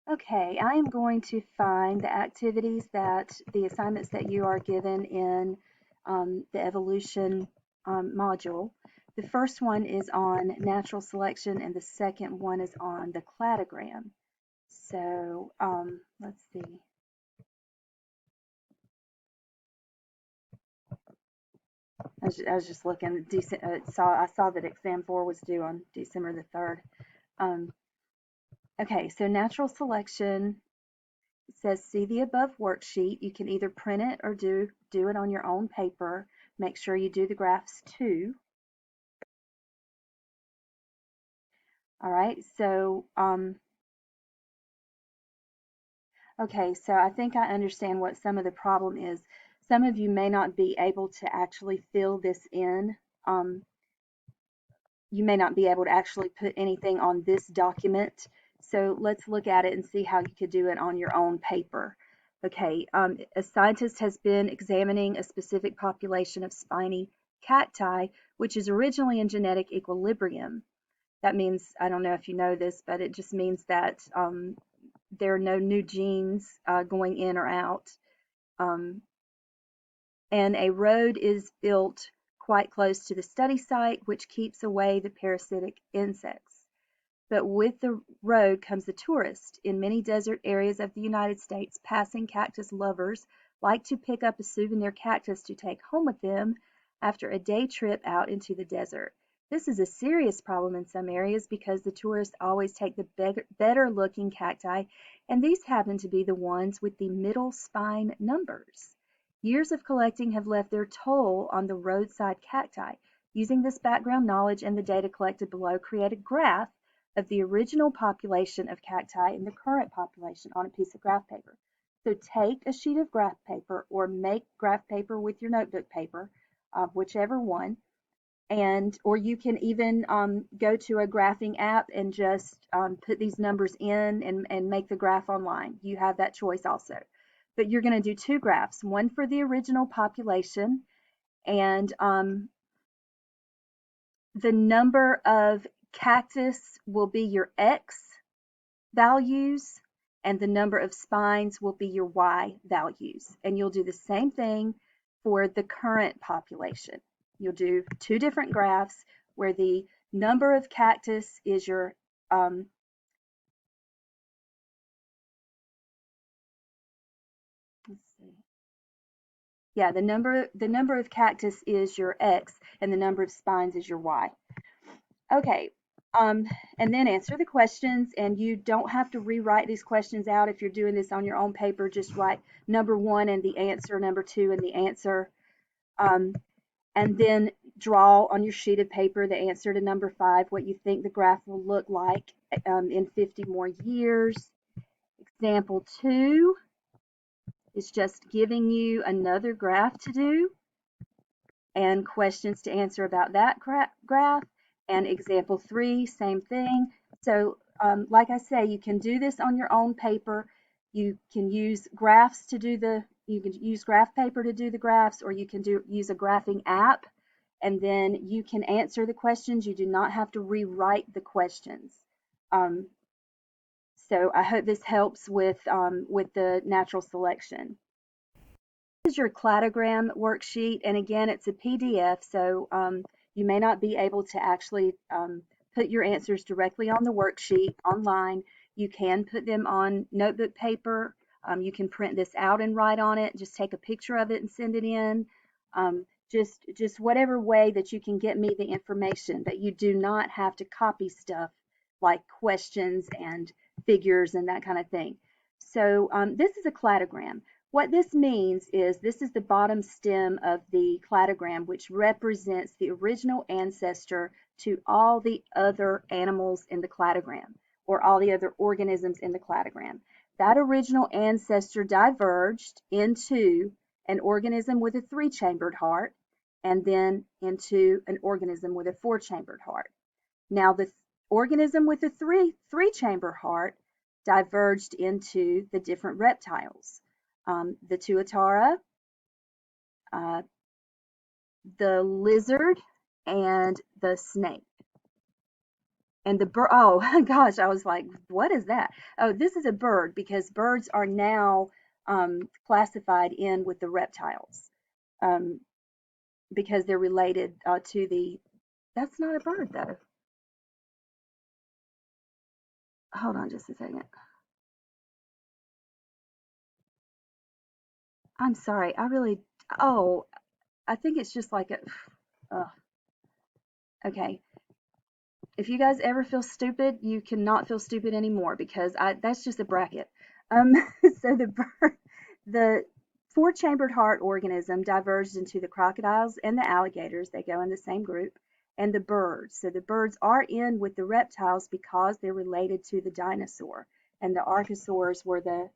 Okay, I am going to find the activities the assignments that you are given in the evolution module. The first one is on natural selection, and the second one is on the cladogram. So let's see. I was just looking. I saw that exam 4 was due on December the 3rd. Um, okay, so natural selection. It says, see the above worksheet. You can either print it or do it on your own paper. Make sure you do the graphs too. All right, so, okay, so I think I understand what some of the problem is. Some of you may not be able to actually fill this in. You may not be able to actually put anything on this document. So let's look at it and see how you could do it on your own paper. Okay, a scientist has been examining a specific population of spiny cacti, which is originally in genetic equilibrium. That means, I don't know if you know this, but it just means that there are no new genes going in or out. And a road is built quite close to the study site, which keeps away the parasitic insects. But with the road comes the tourist. In many desert areas of the United States, passing cactus lovers like to pick up a souvenir cactus to take home with them after a day trip out into the desert. This is a serious problem in some areas because the tourists always take the better looking cacti, and these happen to be the ones with the middle spine numbers. Years of collecting have left their toll on the roadside cacti. Using this background knowledge and the data collected below, create a graph of the original population of cacti and the current population on a piece of graph paper. So take a sheet of graph paper or make graph paper with your notebook paper, whichever one, and or you can even go to a graphing app and just put these numbers in and make the graph online. You have that choice also. But you're going to do two graphs, one for the original population and the number of cactus will be your X values and the number of spines will be your Y values. And you'll do the same thing for the current population. You'll do two different graphs where the number of cactus is your let's see. Yeah, the number of cactus is your X and the number of spines is your Y. Okay, and then answer the questions, and you don't have to rewrite these questions out if you're doing this on your own paper. Just write number one and the answer, number two and the answer, um, and then draw on your sheet of paper the answer to number 5, what you think the graph will look like in 50 more years. Example 2 is just giving you another graph to do and questions to answer about that graph. And example 3, same thing. So like I say, you can do this on your own paper. You can use graphs to do you can use graph paper to do the graphs, or you can use a graphing app, and then you can answer the questions. You do not have to rewrite the questions. Um, so I hope this helps with the natural selection. This is your cladogram worksheet, and again, it's a PDF, so you may not be able to actually put your answers directly on the worksheet online. You can put them on notebook paper. You can print this out and write on it. Just take a picture of it and send it in. Just whatever way that you can get me the information, but you do not have to copy stuff like questions and figures and that kind of thing. So this is a cladogram. What this means is this is the bottom stem of the cladogram, which represents the original ancestor to all the other animals in the cladogram, or all the other organisms in the cladogram. That original ancestor diverged into an organism with a 3-chambered heart, and then into an organism with a 4-chambered heart. Now, the organism with a three-chamber heart diverged into the different reptiles. The tuatara, the lizard, and the snake. And the bird, oh gosh, I was like, what is that? Oh, this is a bird because birds are now classified in with the reptiles um, because they're related to the, that's not a bird though. Hold on just a second. I'm sorry. I really, oh, I think it's just like a, okay. If you guys ever feel stupid, you cannot feel stupid anymore because that's just a bracket. Um, so the four-chambered heart organism diverged into the crocodiles and the alligators. They go in the same group, and the birds. So the birds are in with the reptiles because they're related to the dinosaur, and the archosaurs were the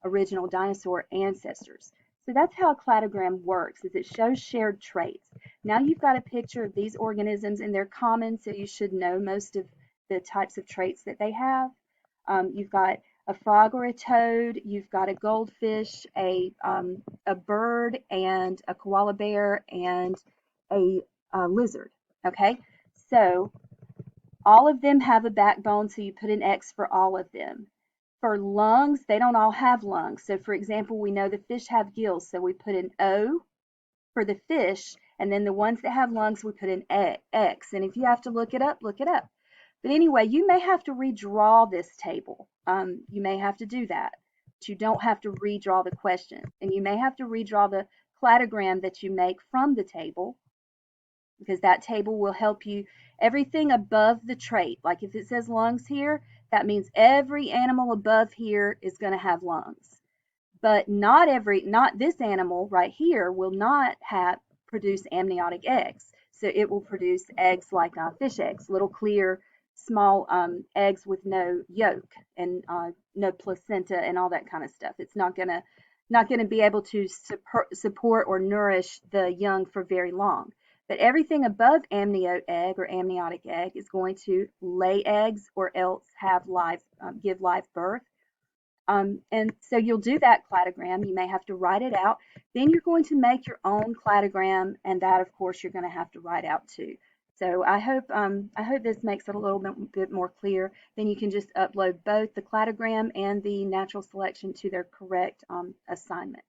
original dinosaur ancestors. So that's how a cladogram works, is it shows shared traits. Now you've got a picture of these organisms and they're common, so you should know most of the types of traits that they have. You've got a frog or a toad, you've got a goldfish, a bird, and a koala bear, and a lizard. Okay, so all of them have a backbone, so you put an X for all of them. For lungs, they don't all have lungs. So, for example, we know the fish have gills, so we put an O for the fish, and then the ones that have lungs, we put an X. And if you have to look it up, look it up. But anyway, you may have to redraw this table. You may have to do that. But you don't have to redraw the question. And you may have to redraw the cladogram that you make from the table because that table will help you. Everything above the trait, like if it says lungs here, that means every animal above here is going to have lungs, but not this animal right here will not have produce amniotic eggs. So it will produce eggs like fish eggs, little clear, small eggs with no yolk and no placenta and all that kind of stuff. It's not gonna be able to support or nourish the young for very long. But everything above amniotic egg or amniotic egg is going to lay eggs or else have give live birth. And so you'll do that cladogram. You may have to write it out. Then you're going to make your own cladogram, and that, of course, you're going to have to write out too. So I hope this makes it a little bit more clear. Then you can just upload both the cladogram and the natural selection to their correct assignment.